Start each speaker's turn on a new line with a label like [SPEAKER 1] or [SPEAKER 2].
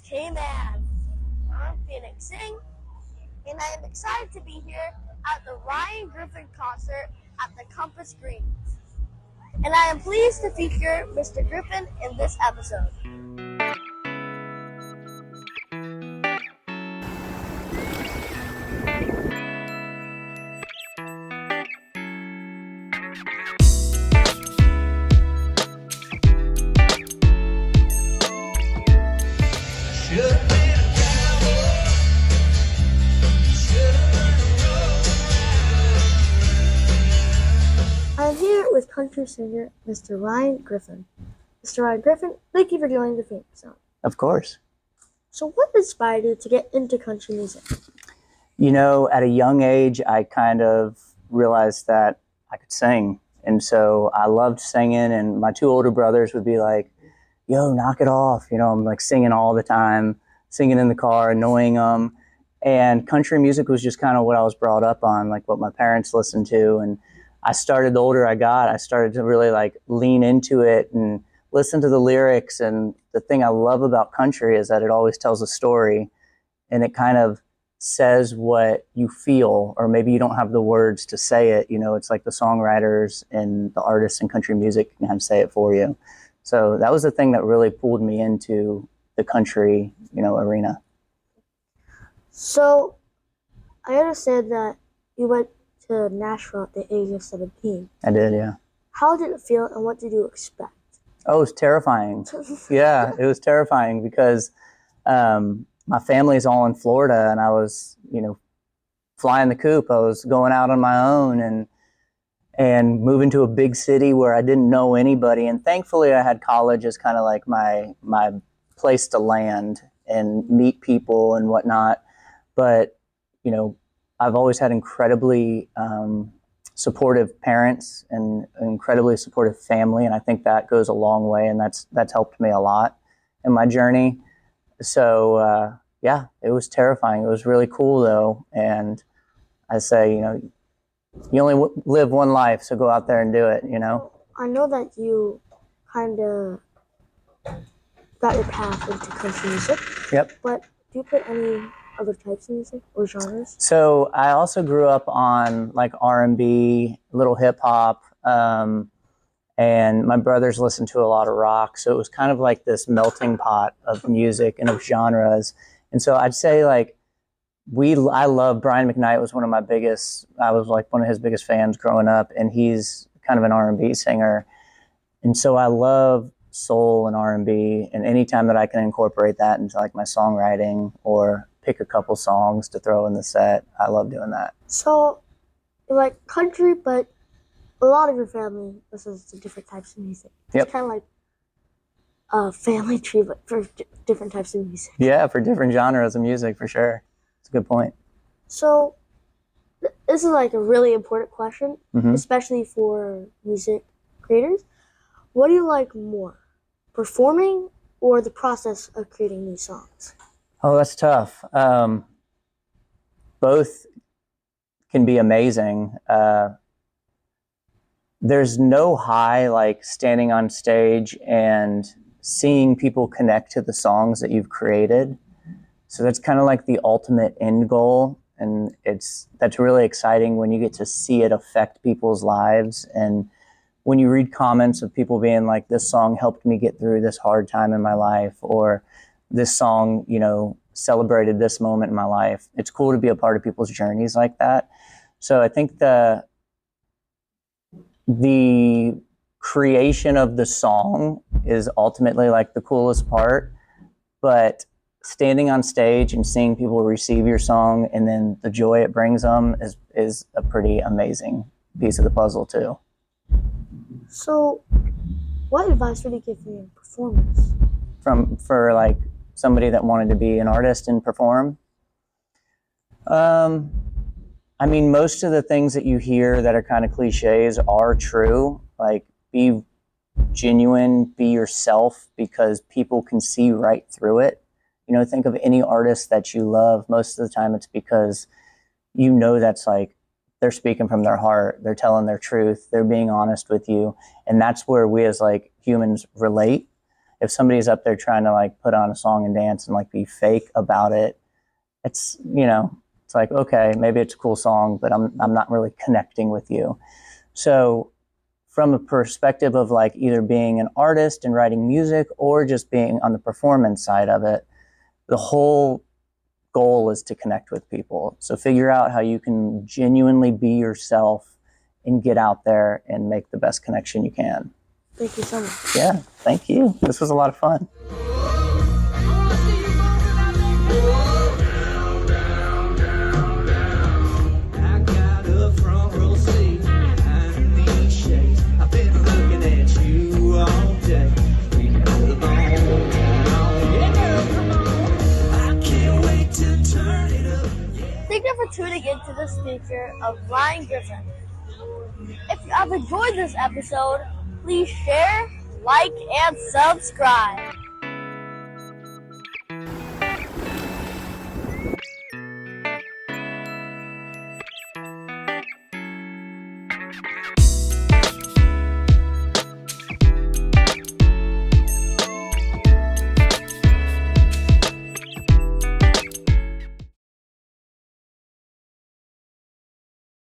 [SPEAKER 1] is Cayman. I'm Phoenix Singh, and I am excited to be here at the Ryan Griffin concert at the Compass Greens. And I am pleased to feature Mr. Griffin in this episode. I'm here with country singer Mr. Ryan Griffin. Mr. Ryan Griffin, thank you for joining the Phoenix Sound.
[SPEAKER 2] Of course.
[SPEAKER 1] So what inspired you to get into country music?
[SPEAKER 2] You know, at a young age, I kind of realized that I could sing. And so I loved singing, and my two older brothers would be like, yo, knock it off. You know, I'm like singing all the time, singing in the car, annoying them. And country music was just kind of what I was brought up on, like what my parents listened to. And I started, the older I got, I started to really like lean into it and listen to the lyrics. And the thing I love about country is that it always tells a story, and it kind of says what you feel, or maybe you don't have the words to say it. You know, it's like the songwriters and the artists in country music can kind of say it for you. So that was the thing that really pulled me into the country, arena.
[SPEAKER 1] So I understand that you went to Nashville at the age of 17.
[SPEAKER 2] I did, yeah.
[SPEAKER 1] How did it feel, and what did you expect?
[SPEAKER 2] Oh, it was terrifying. Yeah, it was terrifying because my family's all in Florida, and I was, flying the coop. I was going out on my own and moving to a big city where I didn't know anybody. And thankfully, I had college as kind of like my place to land and meet people and whatnot. But, I've always had incredibly supportive parents and incredibly supportive family, and I think that goes a long way, and that's helped me a lot in my journey. So yeah, it was terrifying. It was really cool though, and I say, you only live one life, so go out there and do it.
[SPEAKER 1] I know that you kind of got your path into country music.
[SPEAKER 2] Yep.
[SPEAKER 1] But do you play any other types of music or genres?
[SPEAKER 2] So I also grew up on like R&B, a little hip hop, and my brothers listened to a lot of rock. So it was kind of like this melting pot of music and of genres. And so I'd say like I love Brian McKnight. Was one of my biggest. I was like one of his biggest fans growing up, and he's kind of an R&B singer. And so I love soul and R&B, and anytime that I can incorporate that into like my songwriting or pick a couple songs to throw in the set, I love doing that.
[SPEAKER 1] So you like country, but a lot of your family listens to different types of music.
[SPEAKER 2] Yep.
[SPEAKER 1] It's kind of like a family tree, but for different types of music.
[SPEAKER 2] Yeah, for different genres of music, for sure. It's a good point.
[SPEAKER 1] So this is like a really important question,
[SPEAKER 2] Mm-hmm.
[SPEAKER 1] especially for music creators. What do you like more, performing or the process of creating new songs?
[SPEAKER 2] Oh, that's tough. Both can be amazing. There's no high like standing on stage and seeing people connect to the songs that you've created. So that's kind of like the ultimate end goal. And that's really exciting when you get to see it affect people's lives. And when you read comments of people being like, this song helped me get through this hard time in my life, or this song, celebrated this moment in my life. It's cool to be a part of people's journeys like that. So I think the creation of the song is ultimately like the coolest part, but standing on stage and seeing people receive your song and then the joy it brings them is a pretty amazing piece of the puzzle too.
[SPEAKER 1] So what advice would you give for your performers?
[SPEAKER 2] For like somebody that wanted to be an artist and perform? I mean, most of the things that you hear that are kind of cliches are true. Like, be genuine, be yourself, because people can see right through it. Think of any artist that you love. Most of the time it's because that's like they're speaking from their heart. They're telling their truth. They're being honest with you. And that's where we as like humans relate. if somebody's up there trying to like put on a song and dance and like be fake about it, it's, you know, it's like, okay, maybe it's a cool song, but I'm not really connecting with you. So from a perspective of like either being an artist and writing music or just being on the performance side of it, the whole goal is to connect with people. So figure out how you can genuinely be yourself and get out there and make the best connection you can.
[SPEAKER 1] Thank you so much.
[SPEAKER 2] Yeah, thank you. This was a lot of fun.
[SPEAKER 1] Thank you for tuning into this feature of Ryan Griffin. If you have enjoyed this episode, please share, like, and subscribe.